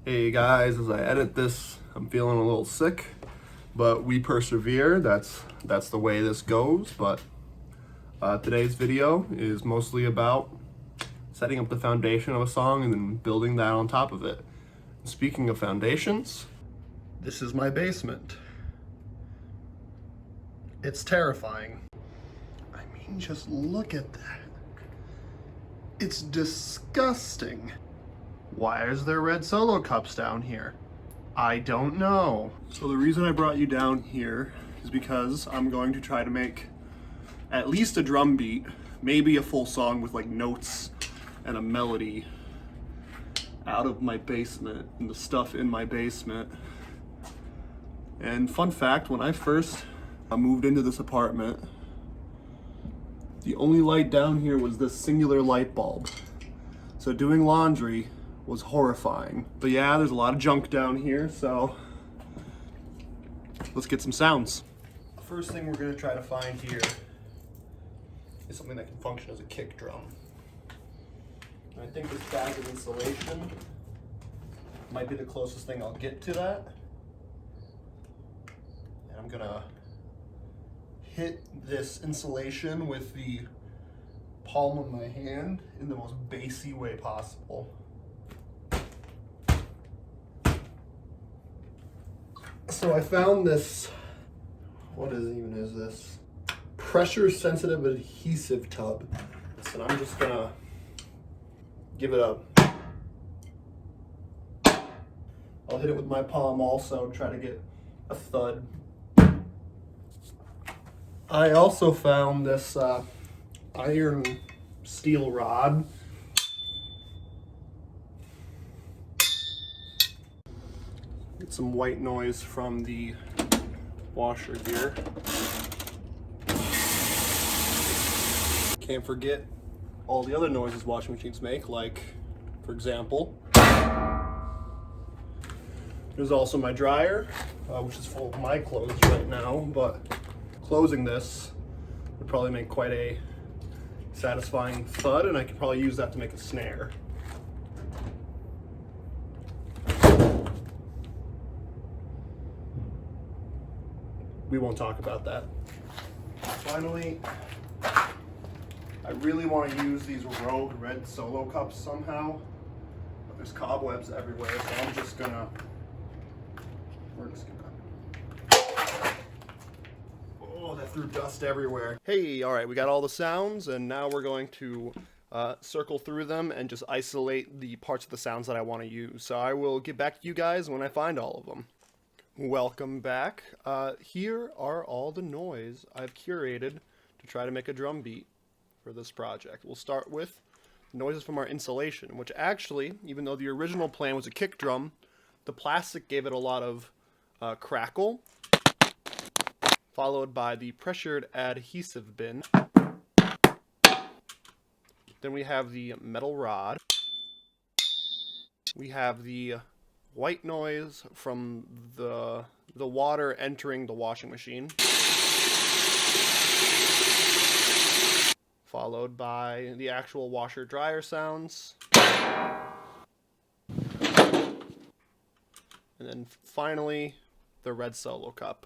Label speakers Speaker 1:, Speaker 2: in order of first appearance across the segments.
Speaker 1: Hey guys, as I edit this, I'm feeling a little sick, but we persevere. That's the way this goes. But today's video is mostly about setting up the foundation of a song and then building that on top of it. Speaking of foundations, this is my basement. It's terrifying. I mean, just look at that. It's disgusting. Why is there red Solo cups down here? I don't know. So the reason I brought you down here is because I'm going to try to make at least a drum beat, maybe a full song with like notes and a melody out of my basement and the stuff in my basement. And fun fact, when I first moved into this apartment, the only light down here was this singular light bulb. So doing laundry was horrifying. But yeah, there's a lot of junk down here, so let's get some sounds. The first thing we're gonna try to find here is something that can function as a kick drum. And I think this bag of insulation might be the closest thing I'll get to that. And I'm gonna hit this insulation with the palm of my hand in the most bassy way possible. So I found this, what is this? Pressure sensitive adhesive tub. And I'm just gonna give it a, I'll hit it with my palm also, try to get a thud. I also found this iron steel rod. Get some white noise from the washer here. Can't forget all the other noises washing machines make, like, for example, there's also my dryer, which is full of my clothes right now, but closing this would probably make quite a satisfying thud, and I could probably use that to make a snare. We won't talk about that. Finally, I really want to use these rogue red Solo cups somehow, but there's cobwebs everywhere, so I'm just gonna, oh, that threw dust everywhere. Hey, all right, we got all the sounds, and now we're going to circle through them and just isolate the parts of the sounds that I want to use. So I will get back to you guys when I find all of them. Welcome back. Here are all the noise I've curated to try to make a drum beat for this project. We'll start with noises from our insulation, which actually, even though the original plan was a kick drum, the plastic gave it a lot of crackle, followed by the pressured adhesive bin. Then we have the metal rod. We have the white noise from the water entering the washing machine, followed by the actual washer dryer sounds, and then finally the red Solo cup.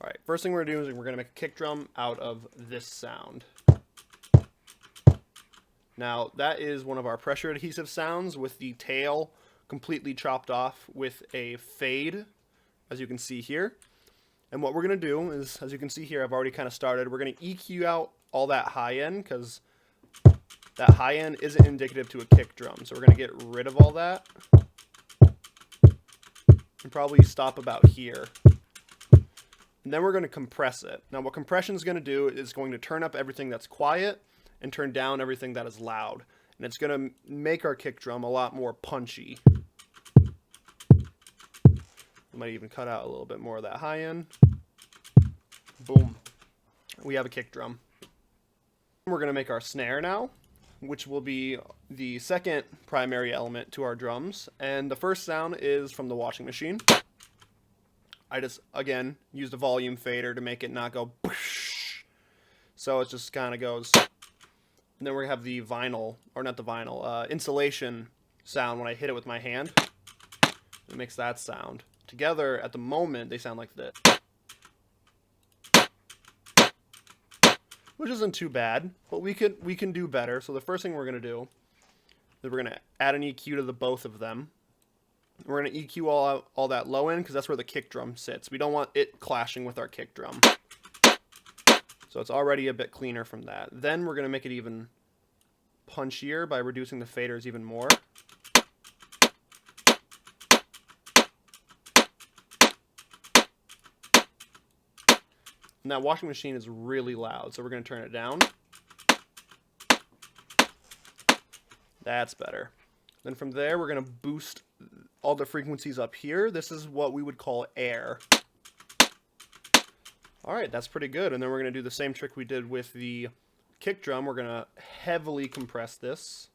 Speaker 1: Alright, first thing we're going to do is we're going to make a kick drum out of this sound. Now, that is one of our pressure adhesive sounds with the tail completely chopped off with a fade, as you can see here. And what we're going to do is, as you can see here, I've already kind of started, we're going to EQ out all that high end, because that high end isn't indicative to a kick drum. So we're going to get rid of all that and probably stop about here. And then we're going to compress it. Now, what compression is going to do is going to turn up everything that's quiet and turn down everything that is loud. And it's going to make our kick drum a lot more punchy. We might even cut out a little bit more of that high end. Boom. We have a kick drum. We're going to make our snare now, which will be the second primary element to our drums. And the first sound is from the washing machine. I just, again, used a volume fader to make it not go poosh. So it just kind of goes. And then we have the vinyl, or not the vinyl, insulation sound when I hit it with my hand. It makes that sound. Together, at the moment, they sound like this. Which isn't too bad, but we can do better. So the first thing we're going to do is we're going to add an EQ to the both of them. We're going to EQ all that low end because that's where the kick drum sits. We don't want it clashing with our kick drum. So it's already a bit cleaner from that. Then we're going to make it even punchier by reducing the faders even more. And that washing machine is really loud, so we're going to turn it down. That's better. Then from there, we're going to boost all the frequencies up here. This is what we would call air. All right, that's pretty good. And then we're going to do the same trick we did with the kick drum. We're going to heavily compress this.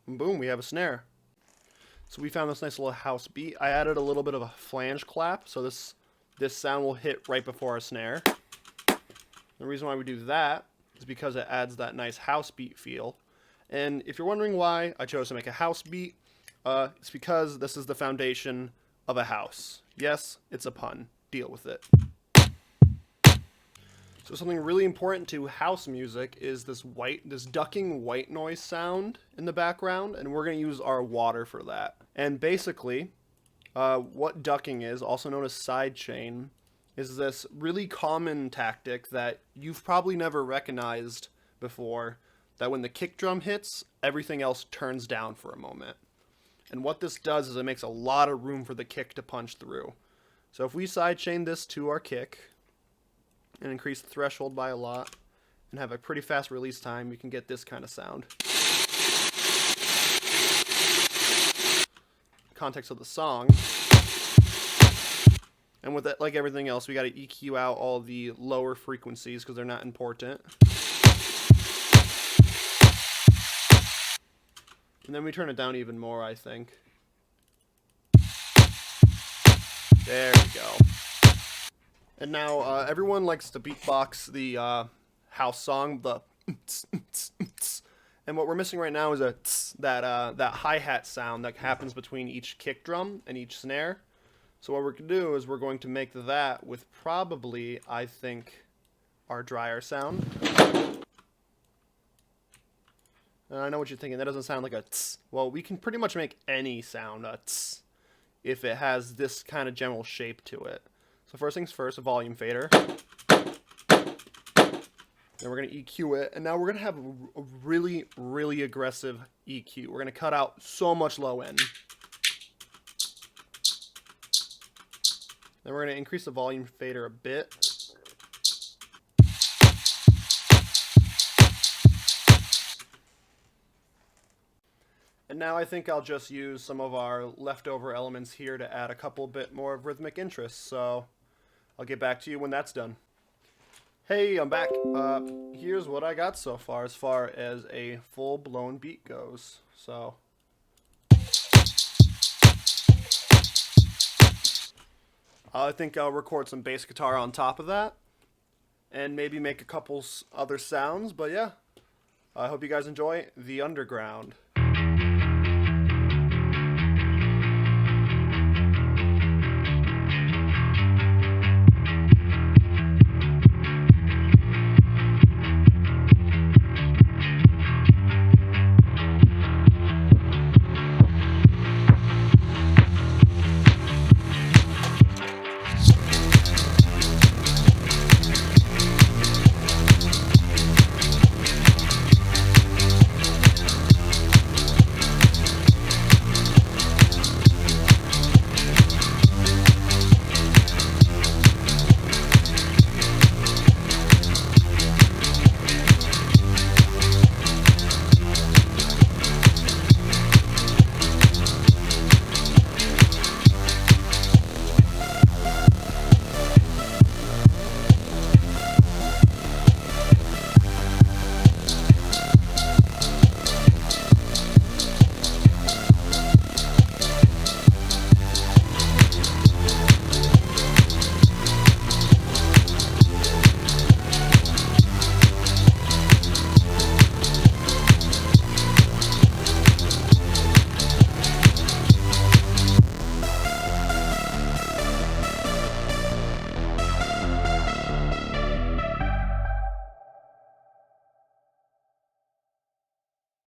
Speaker 1: And boom, we have a snare. So we found this nice little house beat. I added a little bit of a flange clap, so this sound will hit right before our snare. The reason why we do that is because it adds that nice house beat feel. And if you're wondering why I chose to make a house beat, it's because this is the foundation of a house. Yes, it's a pun. Deal with it. So something really important to house music is this ducking white noise sound in the background, and we're going to use our water for that. And basically, what ducking is, also known as sidechain, is this really common tactic that you've probably never recognized before, that when the kick drum hits, everything else turns down for a moment. And what this does is it makes a lot of room for the kick to punch through. So if we sidechain this to our kick and increase the threshold by a lot and have a pretty fast release time, you can get this kind of sound. Context of the song. And with it, like everything else, we got to EQ out all the lower frequencies because they're not important. And then we turn it down even more, I think. There we go. And now everyone likes to beatbox the house song, the and what we're missing right now is that hi-hat sound that happens between each kick drum and each snare. So what we're going to do is we're going to make that with probably, I think, our dryer sound. And I know what you're thinking, that doesn't sound like a tss. Well, we can pretty much make any sound a tss if it has this kind of general shape to it. So first things first, a volume fader. Then we're going to EQ it, and now we're going to have a really, really aggressive EQ. We're going to cut out so much low end. Then we're going to increase the volume fader a bit. And now I think I'll just use some of our leftover elements here to add a couple bit more of rhythmic interest. So I'll get back to you when that's done. Hey, I'm back. Here's what I got so far as a full-blown beat goes. So I think I'll record some bass guitar on top of that and maybe make a couple other sounds. But yeah, I hope you guys enjoy The Underground.